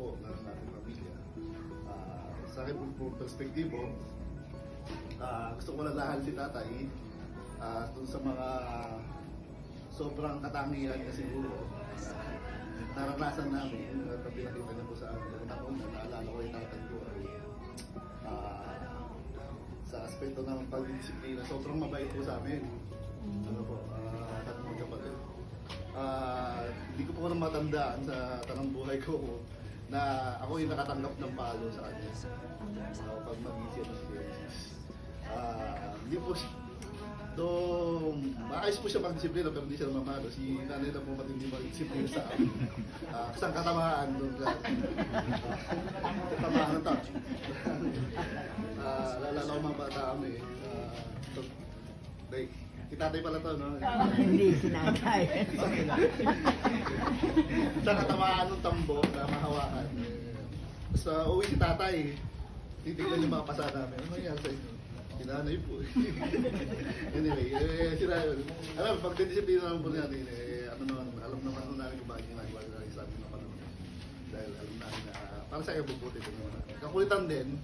po ng ating pamilya. Sa akin po perspektibo, gusto ko lalahan si tatay dun sa mga sobrang katangian niya siguro naranasan namin at pinakita niya po sa amin. Naalala ko yung tatay ko sa aspeto ng pagdisiplina, sobrang mabait po sa amin. Ano po, tatlong kapatid. Hindi ko po matandaan sa tanang buhay ko na ako yung nakatanggap ng palo sa kanya. Pag mag-isip ng Genesis. Hindi po maayos po siya mag-disiplina pero hindi siya mamalo. Si nanay na po matindi mag-disiplina sa amin. Kasang katamaan doon ka. Katamaan na ito. Lalala ko mga bata kami. Itatay pala to, no? Hindi, sinatay. Sa katamaan ng tambo na mahawakan. Sa uwi si tatay, titignan yung mga pasa namin. Ano nangyari sa inyo? Sinanay po. Anyway, alam, pag disiplina naman po natin, alam naman namin kung bakit ginagawa nila sa amin ng panahon. Dahil alam namin na para sa iyo bubuti ito naman. Kakulitan din,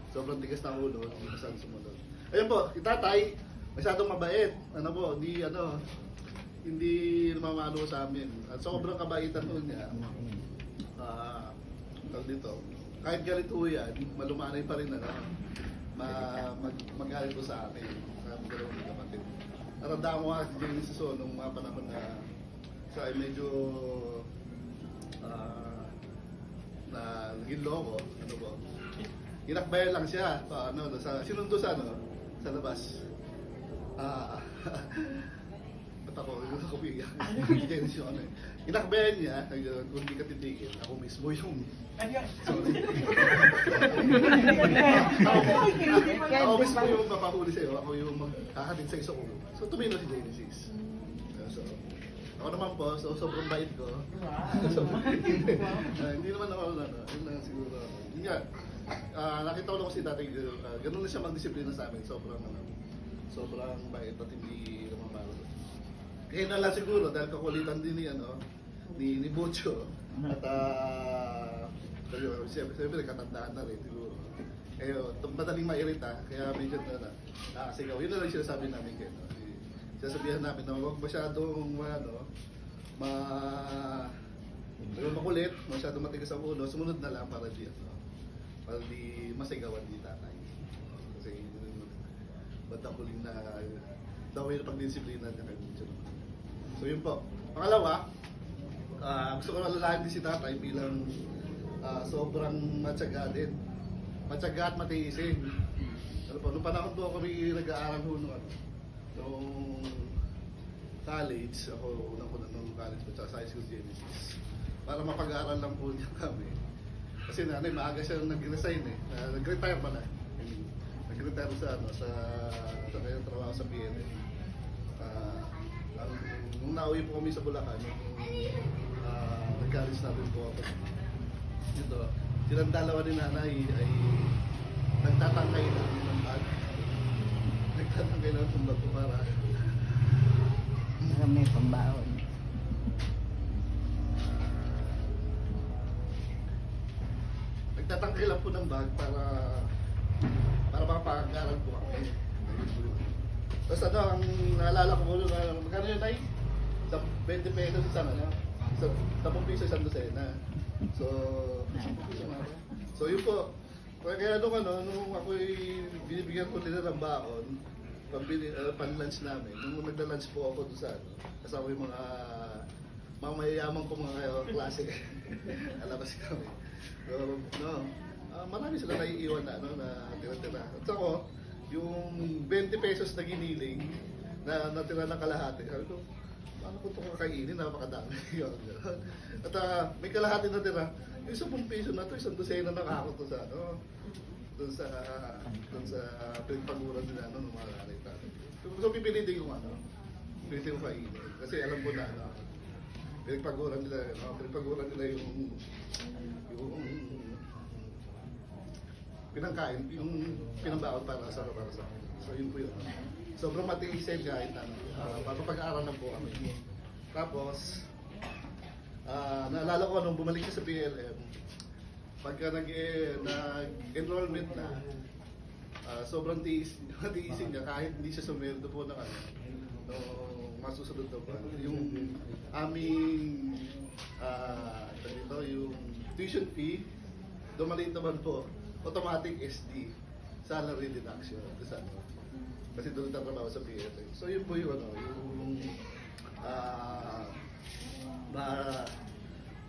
sobrang tigas ng ulo, hindi masyadong sumunod. Ayun po, si tatay, masyadong mabait. Hindi namamalo sa amin. At sobrang kabaitan po niya. Dito, kahit galit po yan, malumanay pa rin magalit po sa amin. Sa aming dalawang kapatid. Naramdaman ko nga si Genesis nung mga panahon na siya ay medyo na naging loko. Inakbayan lang siya. Sinundo sa labas. Ba't ako bigyan? Inakbayan niya, kung di ka titigil, ako mismo yung... Ako mismo yung mapahuli sa'yo, ako yung magkakatin sa isang ulo. So tumino si Genesis. So, ako naman po, sobrang bait ko. Hindi naman ako, yun lang siguro. Yun nga, nakita ko lang si tatay, ganun na siya magdisiplina sa amin, sobrang bait at hindi namamalo. Kaya na lang siguro dahil kakulitan din ni Bocho at siyempre katandaan na rin siguro. Madaling mairita kaya medyo nakasigaw. Yun na lang sinasabi namin kayo. Sinasabihan namin na huwag masyadong makulit, masyadong matigas ang ulo, sumunod na lang para di masigawan di tatay. Kasi batang huling na daw yung pagdisiplina niya kay Bocho. So yun po. Pangalawa, gusto ko nalalahan din si tatay bilang sobrang matyaga din. Matyaga at matiisin. Nung panahon po kami nag-aaral nung college, ako nung college po sa high school Genesis. Para mapag-aaral lang po niya kami. Kasi nanay, maaga siya nag-resign nag-retire pa na. Nag-retire sa kanyang trabaho sa PNL. Nung nauwi po kami sa Bulacan, nag-college natin po ako. Ito, silang dalawa ni nanay ay nagtatangkay lang ng bag. Nagtatangkay lang ng bag para may pambaon. Nagtatangkay lang po ng bag para makapag-aral po kami. Tapos ang naalala ko muna, magkano yun ay? 20 pesos isang 10 piso isang dosena. So, 10 piso nga. So yun po. Kaya nung ako'y binibigyan ko nila ng baon, pan-lunch namin. Nung nagla-lunch po ako doon sa kasama yung mga mayayaman ko mga klase. Alabas kami. So, marami sila naiiwan na tira-tira. At ako, yung 20 pesos na giniling na natira ng kalahati. Sabi ko, paano ko ito kakainin? Napakadami. At may kalahati na tira. Yung 10 piso na ito, isang dosena na ako ito doon sa pinagpaguran nila ng mga nanay natin. So pipilitin ko pipilitin ko kainin. Kasi alam ko na pinagpaguran nila yung pinangkain, yung pinambaon para sa akin. So yun po yun. Sobrang matiisin kahit pag-aaral na po kami. Tapos, naalala ko nung bumalik siya sa PLM, pagka nag-enrollment na, sobrang tiisin niya kahit hindi siya sumweldo po ng ano, no, masusunod na po. Yung aming yung tuition fee, dumaliit naman po, automatic SD, salary deduction. Kasi doon tatrabaho sa PFA. So yun po yung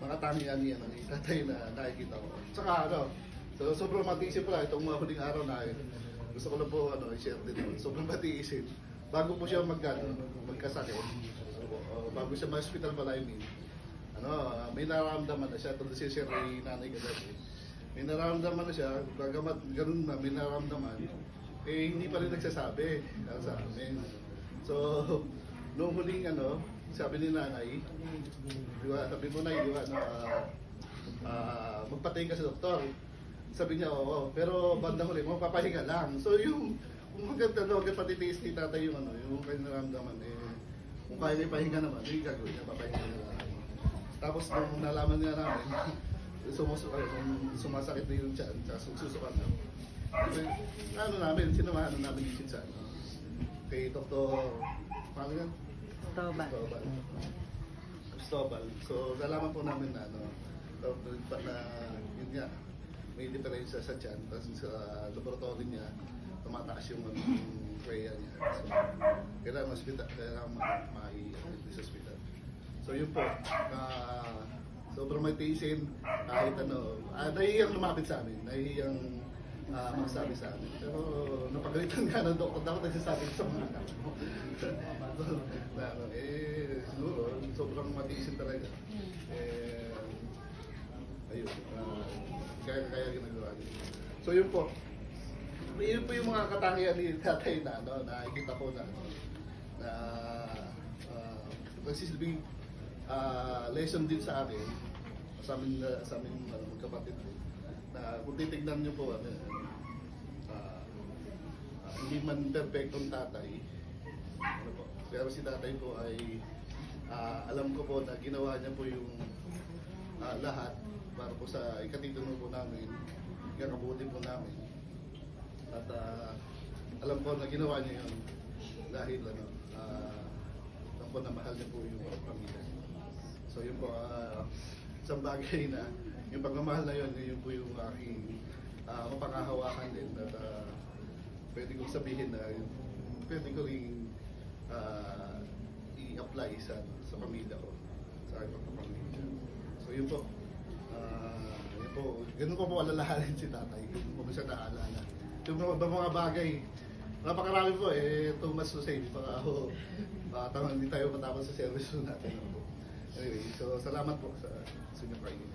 mga tangian niya ng tatay na nakikita ko. Saka so sobrang matiisin pala itong mga huling araw na gusto ko lang po i-share din. Sobrang matiisin. Bago po siya magkasakit, bago siya ma-hospital pala, may nararamdaman na siya. Ito si Sir Ray, nanay kagabi. May nararamdaman na siya, bagamat ganun na, may nararamdaman, hindi pa rin nagsasabi sa amin. So, noong huling sabi ni nanay, sabi mo na, magpatay ka sa doktor. Sabi niya, oo, pero bandang huli, magpapahinga lang. So, yung maganda patitiis ni tatay yung kanyang nararamdaman, kung kaya niya pahinga naman, yung gagawin niya, papahinga niya lang. Tapos, nung nalaman niya namin, sumasakit na yung tiyan, susukat na. Sinamahan namin yung sa kay Dr. Paano yan? Cristobal. So, nalaman po namin na yun nga, may diferensya sa tiyan, tapos sa laboratory niya, tumataas yung prayer niya. So, kailangan ma-i-admit sa hospital. So, yun po. Sobrang may tiisin, kahit nahihiyang lumapit sa amin, nahihiyang magsabi sa amin. Pero napagalitan nga ng doktor, dapat nagsasabi sa mga anak mo. Siguro, sobrang matiisin talaga. Ayun, kaya ginagawa niya. So yun po. Yun po yung mga katangian ni tatay na nakikita ko na nagsisilbing lesson din sa amin, sa amin magkapatid din, na kung titignan nyo po, hindi man perfectong tatay, pero si tatay po ay alam ko po na ginawa niya po yung lahat para po sa ikatitunan po namin, ikakabuti po namin. At alam ko na ginawa niya yun dahil alam ko na mahal niya po yung pamilya niya. So yun po, isang bagay na yung pagmamahal na yun po yung aking mapanghahawakan din at pwede kong sabihin na pwede ko rin i-apply sa pamilya ko, sa aking pamilya. So yun po, ganun ko po alalahanin si tatay, kung siya naalala. Yung mga bagay, napakarami po too much to say, baka ako, hindi tayo matapos sa service natin. Anyway, so salamat po sa inyong kainin.